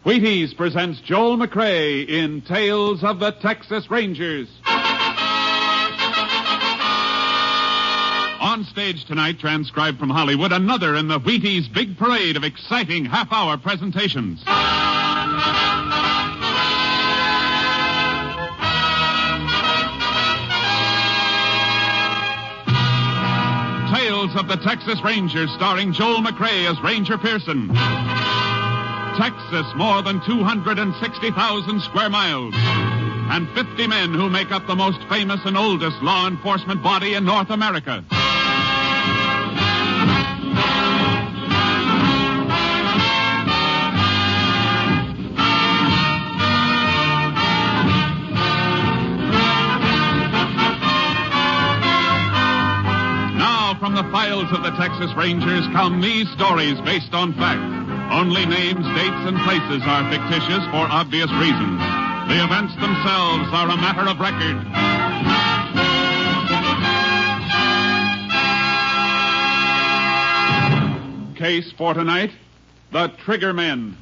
Wheaties presents Joel McCrea in Tales of the Texas Rangers. On stage tonight, transcribed from Hollywood, another in the Wheaties big parade of exciting half-hour presentations. Tales of the Texas Rangers, starring Joel McCrea as Ranger Pearson. Texas, more than 260,000 square miles. And 50 men who make up the most famous and oldest law enforcement body in North America. Now, from the files of the Texas Rangers come these stories based on fact. Only names, dates, and places are fictitious for obvious reasons. The events themselves are a matter of record. Case for tonight, the Trigger Men.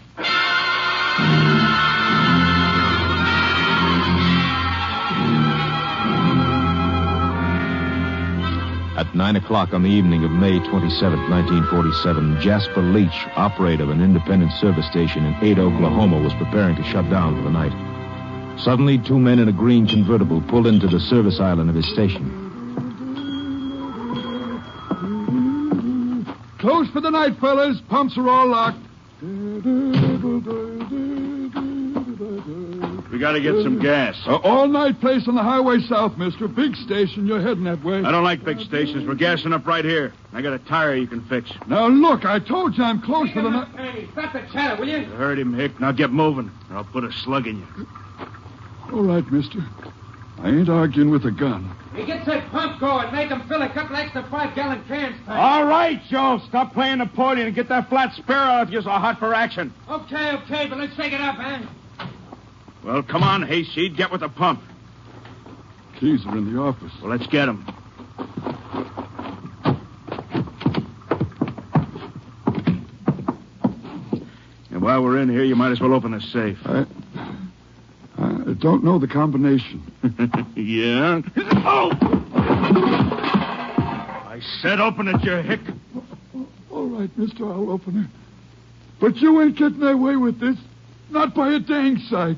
At 9 o'clock on the evening of May 27, 1947, Jasper Leach, operator of an independent service station in Ada, Oklahoma, was preparing to shut down for the night. Suddenly, two men in a green convertible pulled into the service island of his station. Close for the night, fellas. Pumps are all locked. We gotta get some gas. All-night place on the highway south, mister. Big station. You're heading that way. I don't like big stations. We're gassing up right here. I got a tire you can fix. Now, look, I told you I'm close for the night. Hey, stop the chatter, will you? You heard him, Hick. Now get moving, or I'll put a slug in you. All right, mister. I ain't arguing with a gun. Hey, get that pump going. Make them fill a couple extra 5-gallon cans. All right, Joe. Stop playing Napoleon and get that flat spare out if you're so hot for action. Okay, but let's take it up, man. Well, come on, Hayseed. Get with the pump. Keys are in the office. Well, let's get them. And while we're in here, you might as well open the safe. I don't know the combination. Yeah? Oh! I said open it, you hick. All right, mister, I'll open it. But you ain't getting away with this. Not by a dang sight.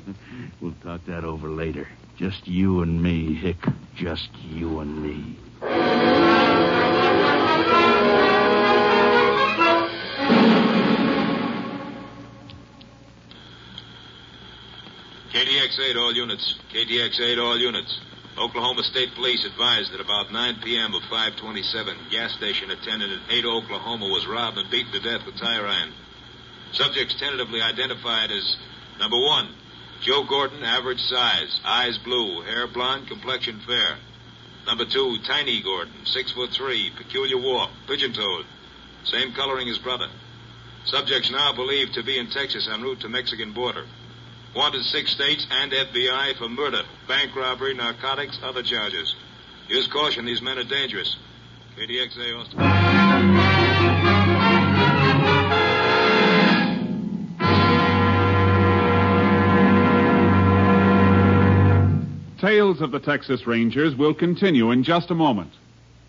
We'll talk that over later. Just you and me, Hick. Just you and me. KTX-8, all units. KTX-8, all units. Oklahoma State Police advised that about 9 p.m. of 5/27, gas station attendant at Ada, Oklahoma was robbed and beaten to death with tire iron. Subjects tentatively identified as number 1, Joe Gordon, average size, eyes blue, hair blonde, complexion fair. Number 2, Tiny Gordon, 6'3", peculiar walk, pigeon-toed, same coloring as brother. Subjects now believed to be in Texas en route to Mexican border. Wanted 6 states and FBI for murder, bank robbery, narcotics, other charges. Use caution, these men are dangerous. KDXA Austin. Tales of the Texas Rangers will continue in just a moment.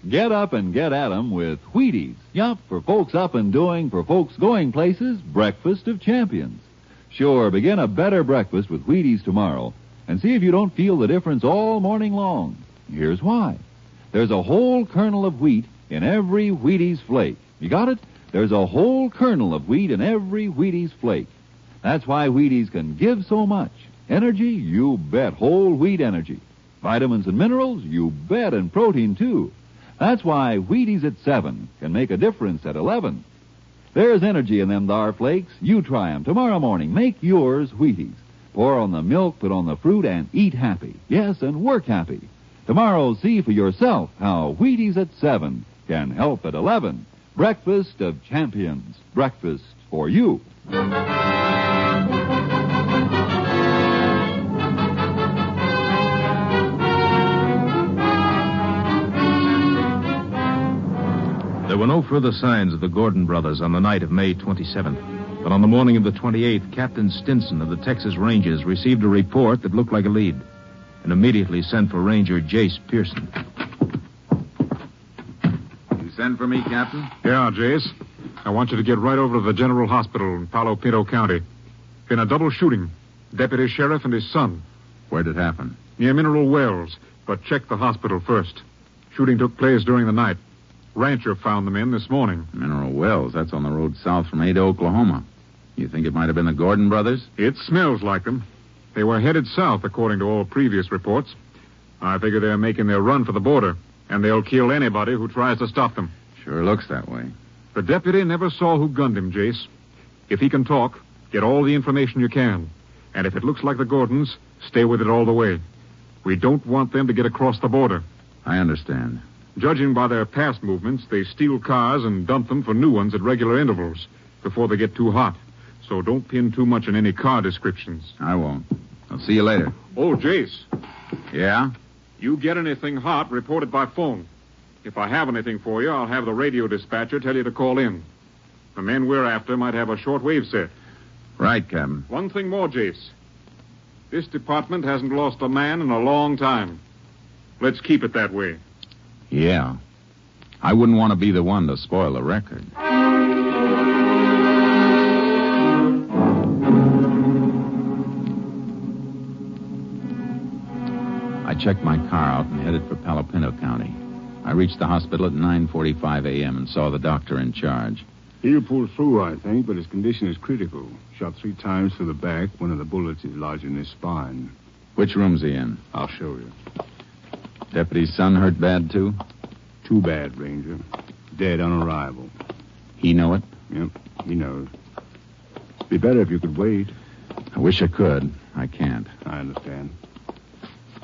Get up and get at 'em with Wheaties. Yup, for folks up and doing, for folks going places, breakfast of champions. Sure, begin a better breakfast with Wheaties tomorrow and see if you don't feel the difference all morning long. Here's why. There's a whole kernel of wheat in every Wheaties flake. You got it? There's a whole kernel of wheat in every Wheaties flake. That's why Wheaties can give so much. Energy? You bet. Whole wheat energy. Vitamins and minerals? You bet. And protein, too. That's why Wheaties at 7 can make a difference at 11. There's energy in them thar flakes. You try 'em tomorrow morning. Make yours Wheaties. Pour on the milk, put on the fruit, and eat happy. Yes, and work happy. Tomorrow, see for yourself how Wheaties at 7 can help at 11. Breakfast of champions. Breakfast for you. There were no further signs of the Gordon brothers on the night of May 27th. But on the morning of the 28th, Captain Stinson of the Texas Rangers received a report that looked like a lead and immediately sent for Ranger Jace Pearson. You send for me, Captain? Yeah, Jace. I want you to get right over to the General Hospital in Palo Pinto County. Been a double shooting. Deputy Sheriff and his son. Where'd it happen? Near Mineral Wells, but check the hospital first. Shooting took place during the night. Rancher found the men this morning. Mineral Wells. That's on the road south from Ada, Oklahoma. You think it might have been the Gordon brothers? It smells like them. They were headed south, according to all previous reports. I figure they're making their run for the border, and they'll kill anybody who tries to stop them. Sure looks that way. The deputy never saw who gunned him, Jace. If he can talk, get all the information you can. And if it looks like the Gordons, stay with it all the way. We don't want them to get across the border. I understand. Judging by their past movements, they steal cars and dump them for new ones at regular intervals before they get too hot. So don't pin too much on any car descriptions. I won't. I'll see you later. Oh, Jace. Yeah? You get anything hot, report it by phone. If I have anything for you, I'll have the radio dispatcher tell you to call in. The men we're after might have a shortwave set. Right, Captain. One thing more, Jace. This department hasn't lost a man in a long time. Let's keep it that way. Yeah. I wouldn't want to be the one to spoil the record. I checked my car out and headed for Palo Pinto County. I reached the hospital at 9:45 a.m. and saw the doctor in charge. He'll pull through, I think, but his condition is critical. Shot 3 times through the back. One of the bullets is lodged in his spine. Which room's he in? I'll show you. Deputy's son hurt bad, too? Too bad, Ranger. Dead on arrival. He know it? Yep, he knows. Be better if you could wait. I wish I could. I can't. I understand.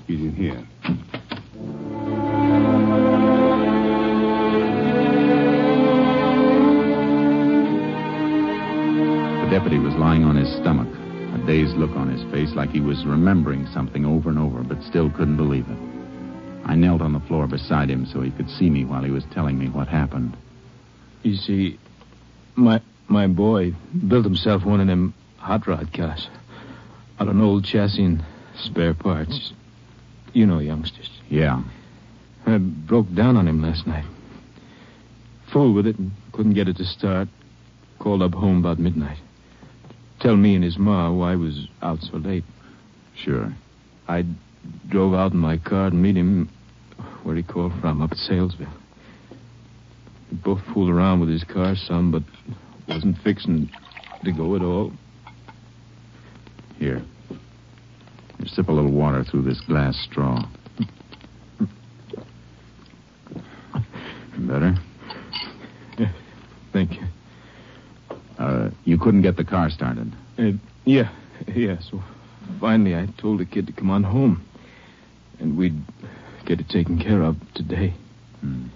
He's in here. The deputy was lying on his stomach, a dazed look on his face like he was remembering something over and over, but still couldn't believe it. I knelt on the floor beside him so he could see me while he was telling me what happened. You see, my boy built himself one of them hot rod cars out of an old chassis and spare parts. You know youngsters. Yeah. I broke down on him last night. Fooled with it and couldn't get it to start. Called up home about midnight. Tell me and his ma why I was out so late. Sure. I drove out in my car to meet him where he called from, up at Salesville. We both fooled around with his car some, but wasn't fixing to go at all. Here. You sip a little water through this glass straw. Better? Yeah, thank you. You couldn't get the car started? Yeah, so finally I told the kid to come on home. And we'd get it taken care of today. I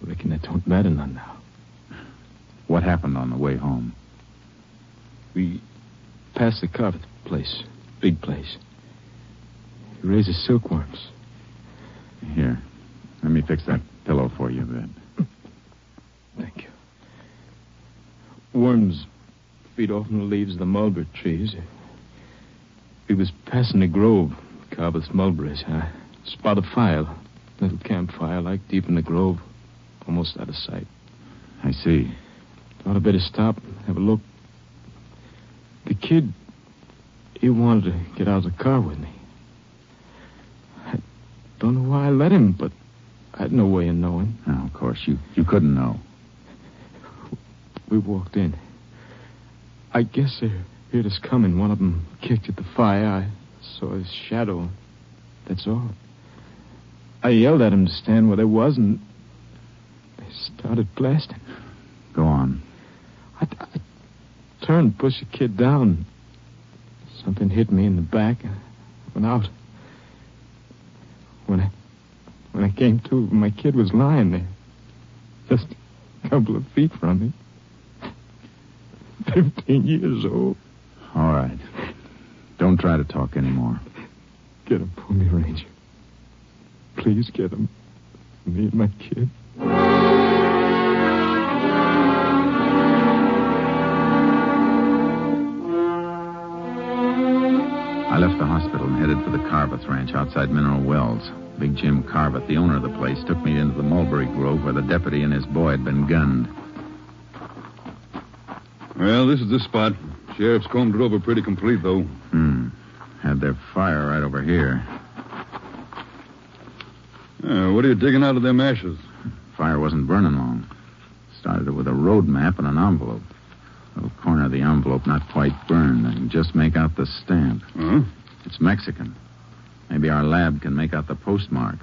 reckon that don't matter none now. What happened on the way home? We passed the carpet place. Big place. He raises silkworms. Here. Let me fix that pillow for you a bit. Thank you. Worms feed off from the leaves of the mulberry trees. We was passing a grove, carved with mulberries. I spot a fire, little campfire, like deep in the grove, almost out of sight. I see. Thought I'd better stop and have a look. The kid, he wanted to get out of the car with me. I don't know why I let him, but I had no way of knowing. Oh, of course, you couldn't know. We walked in. I guess they heard us coming. One of them kicked at the fire. I saw his shadow. That's all. I yelled at him to stand where they was, and they started blasting. Go on. I turned, pushed the kid down. Something hit me in the back and I went out. When I came to, my kid was lying there. Just a couple of feet from me. 15 years old. All right. Don't try to talk anymore. Get him for me, Ranger. Please get him. Me and my kid. left the hospital and headed for the Carveth Ranch outside Mineral Wells. Big Jim Carveth, the owner of the place, took me into the mulberry grove where the deputy and his boy had been gunned. Well, this is the spot. Sheriff's combed it over pretty complete, though. Had their fire right over here. What are you digging out of them ashes? Fire wasn't burning long. Started it with a road map and an envelope. A little corner of the envelope not quite burned. I can just make out the stamp. Huh? It's Mexican. Maybe our lab can make out the postmark.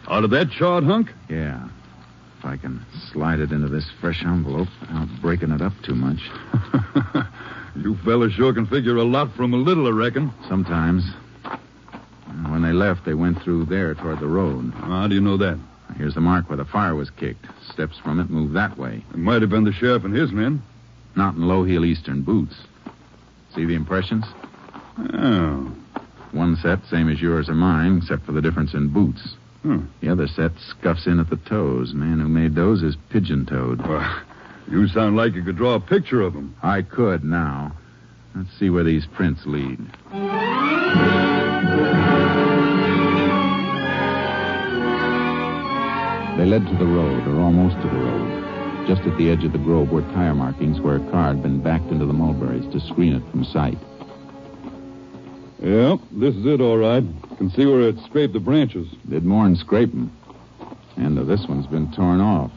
Out of that charred hunk? Yeah. If I can slide it into this fresh envelope without breaking it up too much. You fellas sure can figure a lot from a little, I reckon. Sometimes. When they left, they went through there toward the road. How do you know that? Here's the mark where the fire was kicked. Steps from it move that way. It might have been the sheriff and his men. Not in low-heel Eastern boots. See the impressions? Oh. One set, same as yours or mine, except for the difference in boots. The other set scuffs in at the toes. Man who made those is pigeon-toed. Well, you sound like you could draw a picture of them. I could now. Let's see where these prints lead. They led to the road, or almost to the road. Just at the edge of the grove were tire markings where a car had been backed into the mulberries to screen it from sight. Yeah, this is it, all right. Can see where it scraped the branches. Did more than scrape them. End of this one's been torn off.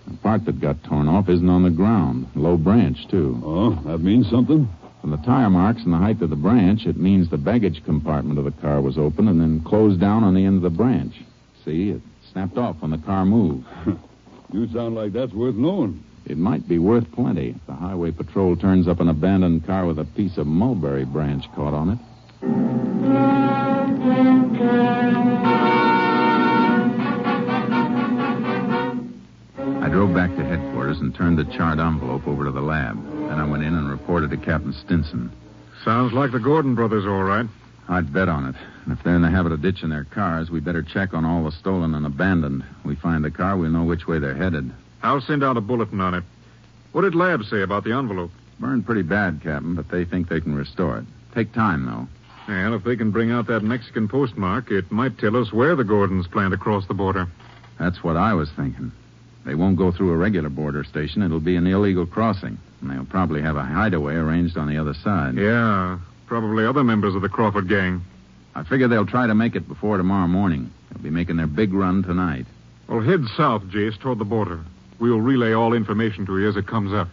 The part that got torn off isn't on the ground. Low branch, too. Oh, that means something? From the tire marks and the height of the branch, it means the baggage compartment of the car was open and then closed down on the end of the branch. See, it snapped off when the car moved. You sound like that's worth knowing. It might be worth plenty if the highway patrol turns up an abandoned car with a piece of mulberry branch caught on it. I drove back to headquarters and turned the charred envelope over to the lab. Then I went in and reported to Captain Stinson. Sounds like the Gordon brothers, all right. I'd bet on it. And if they're in the habit of ditching their cars, we better check on all the stolen and abandoned. We find the car, we'll know which way they're headed. I'll send out a bulletin on it. What did Lab say about the envelope? Burned pretty bad, Captain, but they think they can restore it. Take time, though. Well, if they can bring out that Mexican postmark, it might tell us where the Gordons plan to cross the border. That's what I was thinking. They won't go through a regular border station. It'll be an illegal crossing. And they'll probably have a hideaway arranged on the other side. Yeah, probably other members of the Crawford gang. I figure they'll try to make it before tomorrow morning. They'll be making their big run tonight. Well, head south, Jace, toward the border. We'll relay all information to you as it comes up.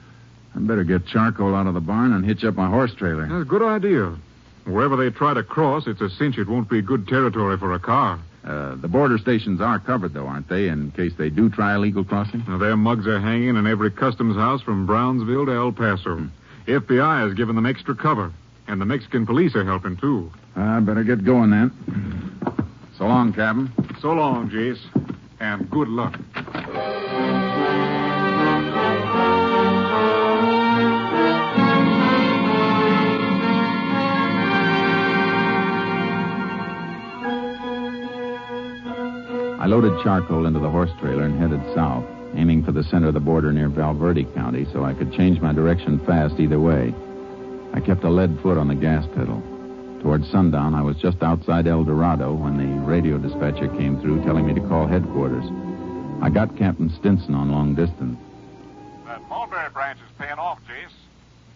I'd better get charcoal out of the barn and hitch up my horse trailer. That's a good idea. Wherever they try to cross, it's a cinch it won't be good territory for a car. The border stations are covered, though, aren't they, in case they do try illegal crossing? Now, their mugs are hanging in every customs house from Brownsville to El Paso. FBI has given them extra cover, and the Mexican police are helping, too. I better get going, then. So long, Captain. So long, Jace, and good luck. I loaded charcoal into the horse trailer and headed south, aiming for the center of the border near Valverde County so I could change my direction fast either way. I kept a lead foot on the gas pedal. Towards sundown, I was just outside El Dorado when the radio dispatcher came through telling me to call headquarters. I got Captain Stinson on long distance. That mulberry branch is paying off, Jace.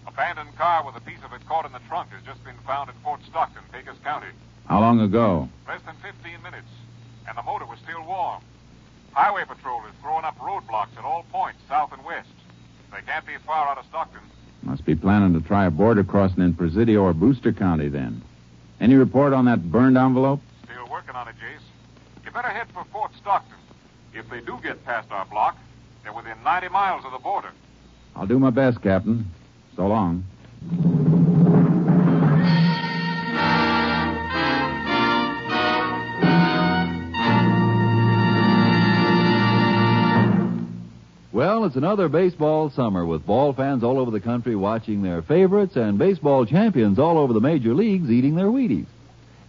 Abandoned car with a piece of it caught in the trunk has just been found in Fort Stockton, Pecos County. How long ago? Less than 15 minutes. And the motor was still warm. Highway Patrol is throwing up roadblocks at all points, south and west. They can't be far out of Stockton. Must be planning to try a border crossing in Presidio or Booster County, then. Any report on that burned envelope? Still working on it, Jace. You better head for Fort Stockton. If they do get past our block, they're within 90 miles of the border. I'll do my best, Captain. So long. Well, it's another baseball summer with ball fans all over the country watching their favorites and baseball champions all over the major leagues eating their Wheaties.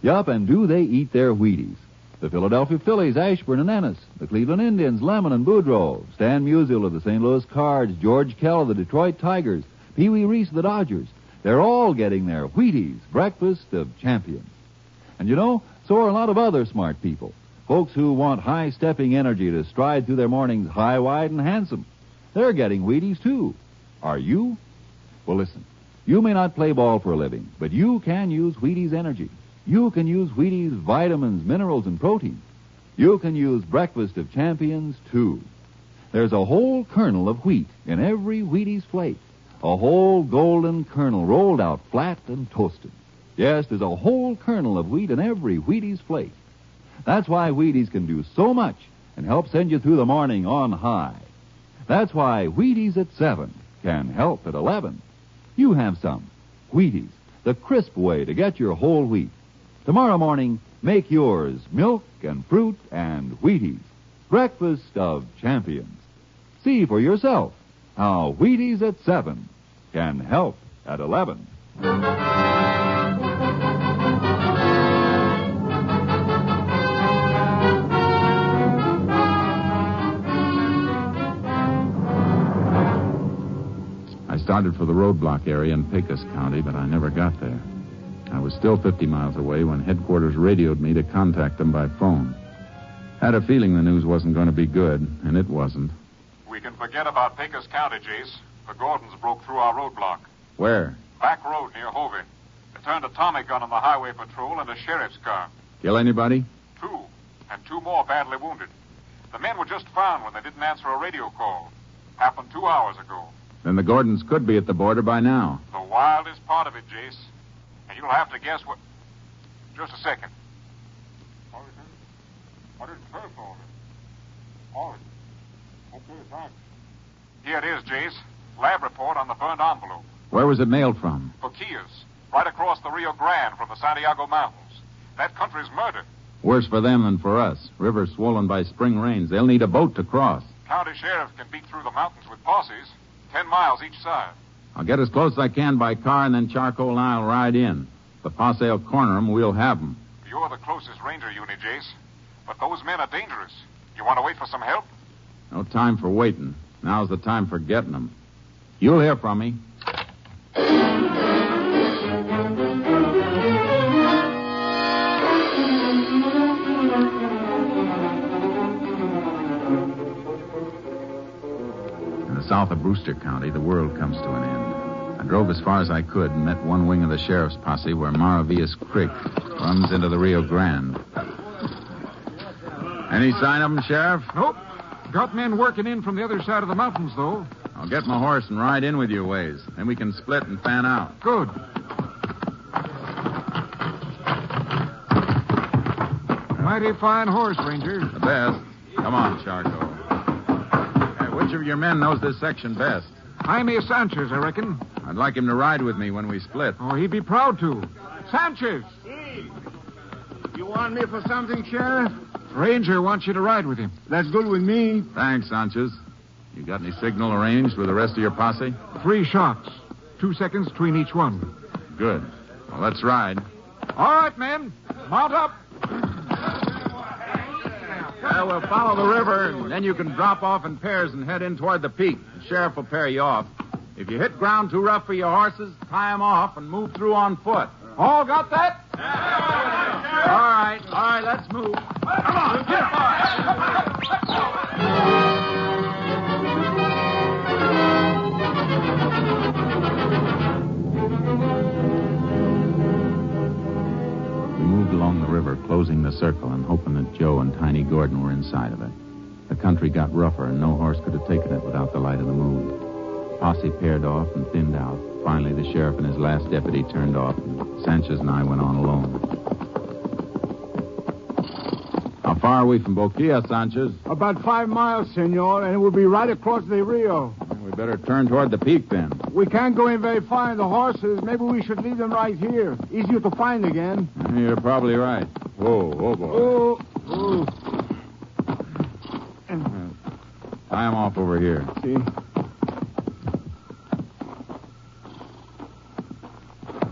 Yup, and do they eat their Wheaties? The Philadelphia Phillies, Ashburn and Ennis. The Cleveland Indians, Lemon and Boudreaux. Stan Musial of the St. Louis Cards. George Kell of the Detroit Tigers. Pee Wee Reese of the Dodgers. They're all getting their Wheaties, breakfast of champions. And you know, so are a lot of other smart people. Folks who want high-stepping energy to stride through their mornings high, wide, and handsome. They're getting Wheaties, too. Are you? Well, listen. You may not play ball for a living, but you can use Wheaties energy. You can use Wheaties vitamins, minerals, and protein. You can use Breakfast of Champions, too. There's a whole kernel of wheat in every Wheaties flake. A whole golden kernel rolled out flat and toasted. Yes, there's a whole kernel of wheat in every Wheaties flake. That's why Wheaties can do so much and help send you through the morning on high. That's why Wheaties at 7 can help at 11. You have some. Wheaties, the crisp way to get your whole wheat. Tomorrow morning, make yours milk and fruit and Wheaties. Breakfast of Champions. See for yourself how Wheaties at 7 can help at 11. I started for the roadblock area in Pecos County, but I never got there. I was still 50 miles away when headquarters radioed me to contact them by phone. Had a feeling the news wasn't going to be good, and it wasn't. We can forget about Pecos County, Jace. The Gordons broke through our roadblock. Where? Back road near Hovey. They turned a Tommy gun on the highway patrol and a sheriff's car. Kill anybody? 2, and 2 more badly wounded. The men were just found when they didn't answer a radio call. Happened 2 hours ago. Then the Gordons could be at the border by now. The wildest part of it, Jace. And you'll have to guess what... Just a second. What is the first order? Okay, thanks. Here it is, Jace. Lab report on the burned envelope. Where was it mailed from? Paquillas, right across the Rio Grande from the Santiago Mountains. That country's murdered. Worse for them than for us. River swollen by spring rains. They'll need a boat to cross. County sheriff can beat through the mountains with posses, 10 miles each side. I'll get as close as I can by car, and then Charcoal and I'll ride in. If the posse will corner them, we'll have them. You're the closest ranger unit, Jace. But those men are dangerous. You want to wait for some help? No time for waiting. Now's the time for getting them. You'll hear from me. In the south of Brewster County, the world comes to an end. I drove as far as I could and met one wing of the sheriff's posse where Maravillas Creek runs into the Rio Grande. Any sign of them, Sheriff? Nope. Got men working in from the other side of the mountains, though. I'll get my horse and ride in with you a ways. Then we can split and fan out. Good. Mighty fine horse, Ranger. The best. Come on, Charco. Hey, which of your men knows this section best? Jaime Sanchez, I reckon. I'd like him to ride with me when we split. Oh, he'd be proud to. Sanchez! Hey, you want me for something, Sheriff? Ranger wants you to ride with him. That's good with me. Thanks, Sanchez. You got any signal arranged with the rest of your posse? 3 shots. 2 seconds between each one. Good. Well, let's ride. All right, men. Mount up. We'll follow the river, and then you can drop off in pairs and head in toward the peak. The sheriff will pair you off. If you hit ground too rough for your horses, tie them off and move through on foot. All got that? All right, let's move. Come on, get We moved along the river, closing the circle and hoping that Joe and Tiny Gordon were inside of it. The country got rougher, and no horse could have taken it without the light of the moon. Posse paired off and thinned out. Finally, the sheriff and his last deputy turned off, and Sanchez and I went on alone. How far are we from Boquilla, Sanchez? About 5 miles, senor, and we'll be right across the Rio. We better turn toward the peak, then. We can't go in very far in the horses. Maybe we should leave them right here. Easier to find again. You're probably right. Whoa, boy. Oh. Tie him off over here. See?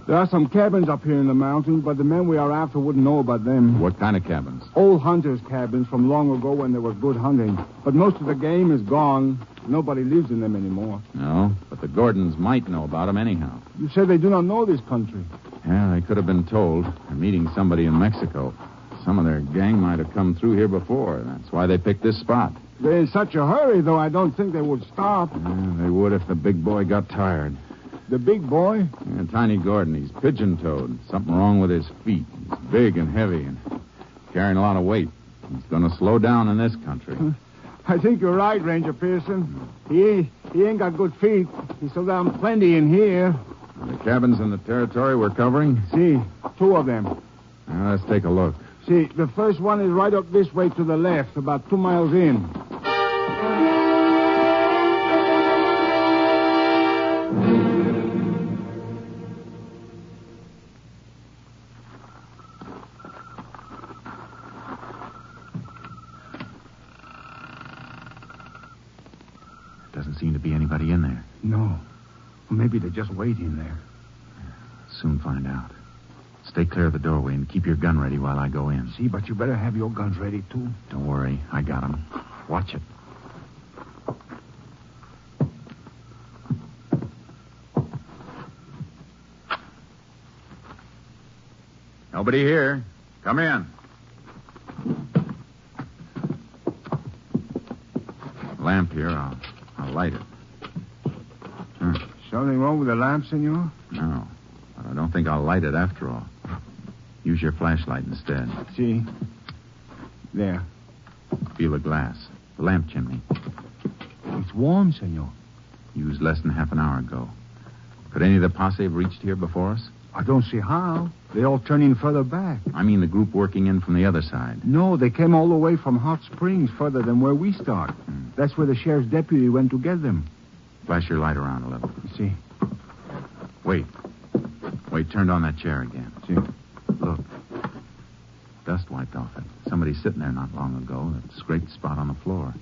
There are some cabins up here in the mountains, but the men we are after wouldn't know about them. What kind of cabins? Old hunters' cabins from long ago when there was good hunting. But most of the game is gone. Nobody lives in them anymore. No, but the Gordons might know about them anyhow. You said they do not know this country. Yeah, they could have been told. They're meeting somebody in Mexico. Some of their gang might have come through here before. That's why they picked this spot. They're in such a hurry, though, I don't think they would stop. Yeah, they would if the big boy got tired. The big boy? Yeah, Tiny Gordon. He's pigeon-toed. Something wrong with his feet. He's big and heavy and carrying a lot of weight. He's going to slow down in this country. I think you're right, Ranger Pearson. He ain't got good feet. He slowed down plenty in here. The cabins in the territory we're covering? See, 2 of them. Let's take a look. See, the first one is right up this way to the left, about 2 miles in. Doesn't seem to be anybody in there. No. Maybe they're just waiting there. Soon find out. Stay clear of the doorway and keep your gun ready while I go in. See, but you better have your guns ready, too. Don't worry. I got them. Watch it. Nobody here. Come in. Lamp here. I'll light it. Something wrong with the lamp, senor? No. But I don't think I'll light it after all. Use your flashlight instead. See? There. Feel the glass. The lamp chimney. It's warm, senor. Used less than half an hour ago. Could any of the posse have reached here before us? I don't see how. They all turn in further back. I mean the group working in from the other side. No, they came all the way from Hot Springs, further than where we start. That's where the sheriff's deputy went to get them. Flash your light around a little. See? Wait, turned on that chair again. See? Look. Dust wiped off it. Somebody sitting there not long ago. That scraped spot on the floor.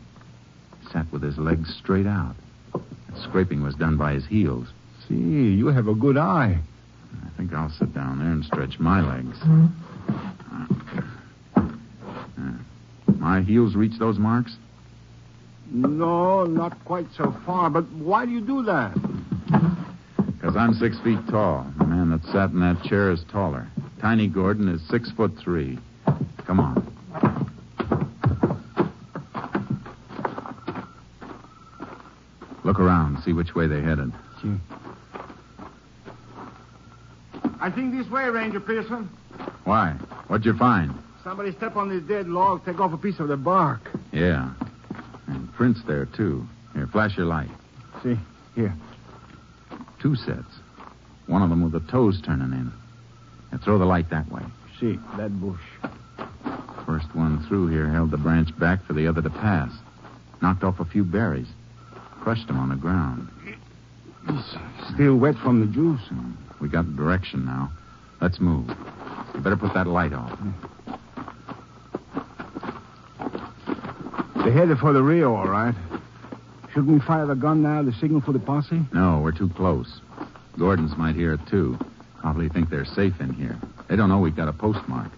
Sat with his legs straight out. That scraping was done by his heels. See, you have a good eye. I think I'll sit down there and stretch my legs. My heels reach those marks? No, not quite so far. But why do you do that? Because I'm 6 feet tall. The man that sat in that chair is taller. Tiny Gordon is 6'3". Come on. Look around, see which way they headed. See. I think this way, Ranger Pearson. Why? What'd you find? Somebody step on this dead log, take off a piece of the bark. Yeah. And prints there, too. Here, flash your light. See, here. 2 sets. One of them with the toes turning in. Now throw the light that way. See, that bush. First one through here held the branch back for the other to pass. Knocked off a few berries. Crushed them on the ground. It's still wet from the juice. We got direction now. Let's move. You better put that light off. They're headed for the Rio, all right. Shouldn't we fire the gun now to signal for the posse? No, we're too close. Gordons might hear it, too. Probably think they're safe in here. They don't know we've got a postmark.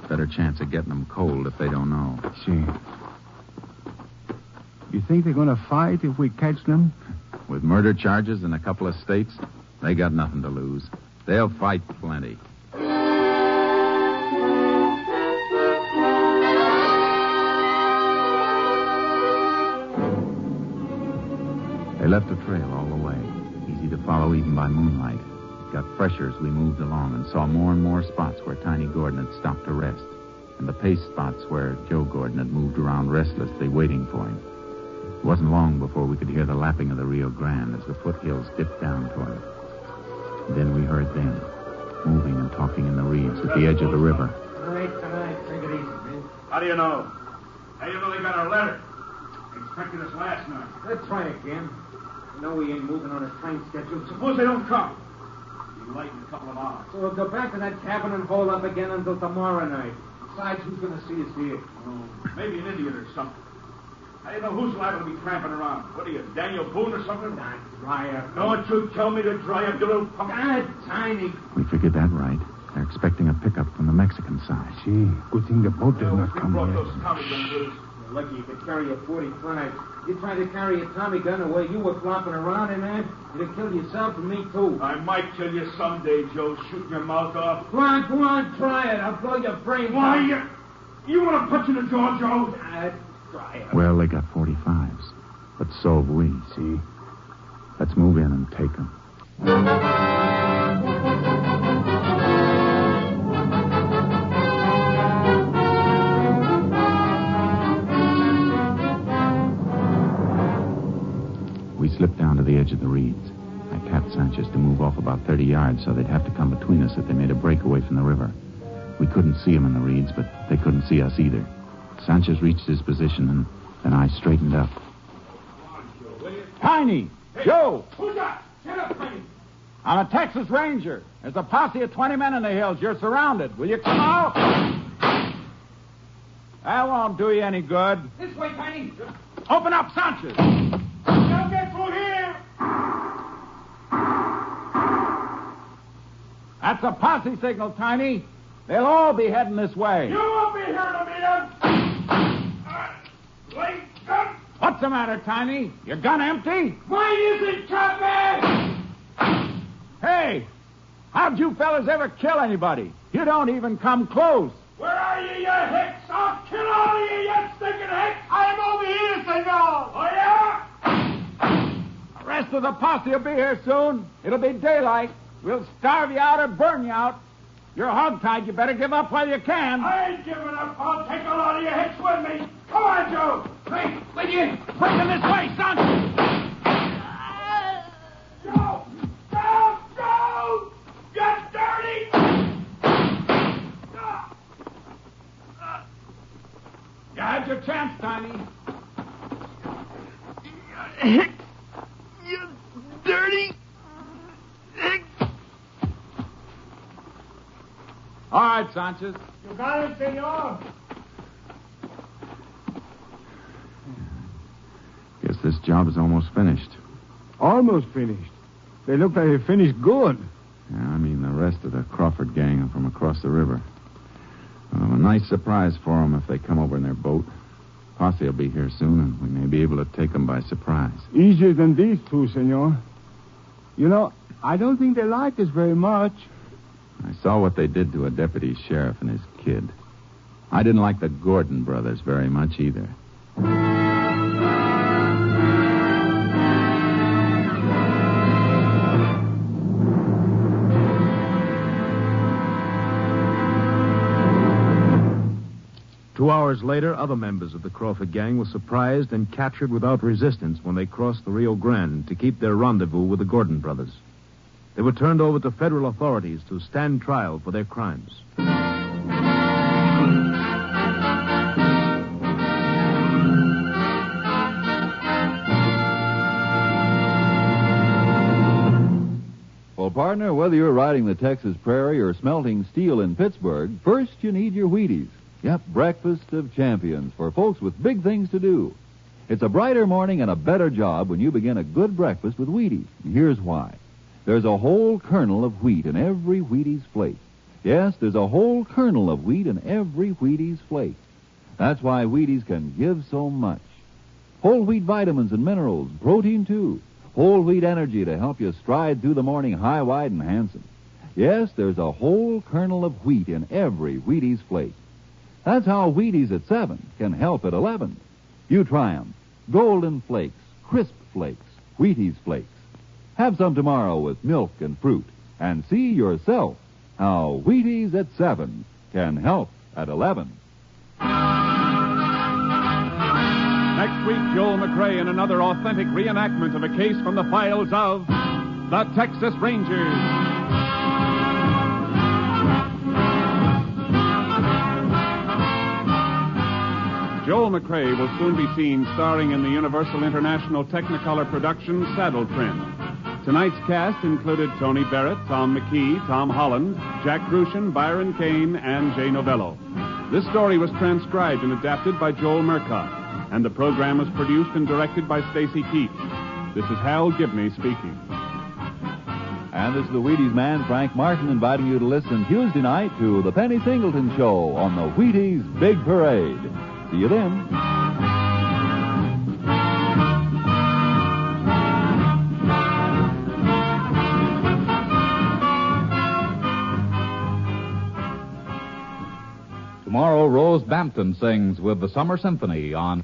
Better chance of getting them cold if they don't know. See. You think they're going to fight if we catch them? With murder charges in a couple of states, they got nothing to lose. They'll fight plenty. They left a trail all the way, easy to follow even by moonlight. It got fresher as we moved along and saw more and more spots where Tiny Gordon had stopped to rest, and the pace spots where Joe Gordon had moved around restlessly waiting for him. It wasn't long before we could hear the lapping of the Rio Grande as the foothills dipped down toward it. And then we heard them, moving and talking in the reeds at the edge of the river. All right, take it easy, man. How do you know? How do you know they got our letter? They expected us last night. Let's try again. You know we ain't moving on a time schedule. Suppose they don't come. Be light in a couple of hours. So we'll go back to that cabin and hold up again until tomorrow night. Besides, who's going to see us here? Oh, maybe an Indian or something. How do you know who's liable to be tramping around? What are you, Daniel Boone or something? Nah, dry up. Don't you tell me to dry up, you little punk. God, Tiny. We figured that right. They're expecting a pickup from the Mexican side. See, good thing the boat did not come brought yet. those Tommy guns with us. Lucky you could carry a .45. You tried to carry a Tommy gun the way you were flopping around in that, you'd have killed yourself and me, too. I might kill you someday, Joe, shooting your mouth off. Go on, try it. I'll blow your brains Why, out. you want to punch in the jaw, Joe? Try it. Well, they got 45s. But so have we, see? Let's move in and take them. We slipped down to the edge of the reeds. I tapped Sanchez to move off about 30 yards so they'd have to come between us if they made a break away from the river. We couldn't see them in the reeds, but they couldn't see us either. Sanchez reached his position, and then I straightened up. Tiny! Hey, Joe! Who's that? Get up, Tiny! I'm a Texas Ranger. There's a posse of 20 men in the hills. You're surrounded. Will you come out? That won't do you any good. This way, Tiny. Open up, Sanchez. They'll get through here! That's a posse signal, Tiny. They'll all be heading this way. You won't be here to meet them! Lay gun! What's the matter, Tiny? Your gun empty? Mine isn't, Charky! Hey, how'd you fellas ever kill anybody? You don't even come close. Where are you, you hicks? I'll kill all of you, you stinking hicks! I'm over here, senor! Oh, yeah? The rest of the posse will be here soon. It'll be daylight. We'll starve you out or burn you out. You're hogtied. You better give up while you can. I ain't giving up. I'll take a lot of you hicks with me. Come on, Joe. Hey, will you? Quick in this way, son. Joe! Joe! Get dirty! You had your chance, Tiny. Hick! You dirty! Hick! All right, Sanchez. You got it, senor. Guess this job is almost finished. Almost finished. They look like they finished good. Yeah, I mean the rest of the Crawford gang are from across the river. A nice surprise for them if they come over in their boat. Posse will be here soon, and we may be able to take them by surprise. Easier than these two, senor. You know, I don't think they like us very much. I saw what they did to a deputy sheriff and his kid. I didn't like the Gordon brothers very much either. Two hours later, other members of the Crawford gang were surprised and captured without resistance when they crossed the Rio Grande to keep their rendezvous with the Gordon brothers. They were turned over to federal authorities to stand trial for their crimes. Well, partner, whether you're riding the Texas prairie or smelting steel in Pittsburgh, first you need your Wheaties. Yep, breakfast of champions for folks with big things to do. It's a brighter morning and a better job when you begin a good breakfast with Wheaties. And here's why. There's a whole kernel of wheat in every Wheaties flake. Yes, there's a whole kernel of wheat in every Wheaties flake. That's why Wheaties can give so much. Whole wheat vitamins and minerals, protein too. Whole wheat energy to help you stride through the morning high, wide, and handsome. Yes, there's a whole kernel of wheat in every Wheaties flake. That's how Wheaties at 7 can help at 11. You try 'em. Golden Flakes, Crisp Flakes, Wheaties Flakes. Have some tomorrow with milk and fruit, and see yourself how Wheaties at 7 can help at 11. Next week, Joel McCrea in another authentic reenactment of a case from the files of the Texas Rangers. Joel McCrea will soon be seen starring in the Universal International Technicolor production Saddle Trim. Tonight's cast included Tony Barrett, Tom McKee, Tom Holland, Jack Crucian, Byron Kane, and Jay Novello. This story was transcribed and adapted by Joel Murcott, and the program was produced and directed by Stacy Keach. This is Hal Gibney speaking. And this is the Wheaties man, Frank Martin, inviting you to listen Tuesday night to the Penny Singleton Show on the Wheaties Big Parade. See you then. Tomorrow, Rose Bampton sings with the Summer Symphony on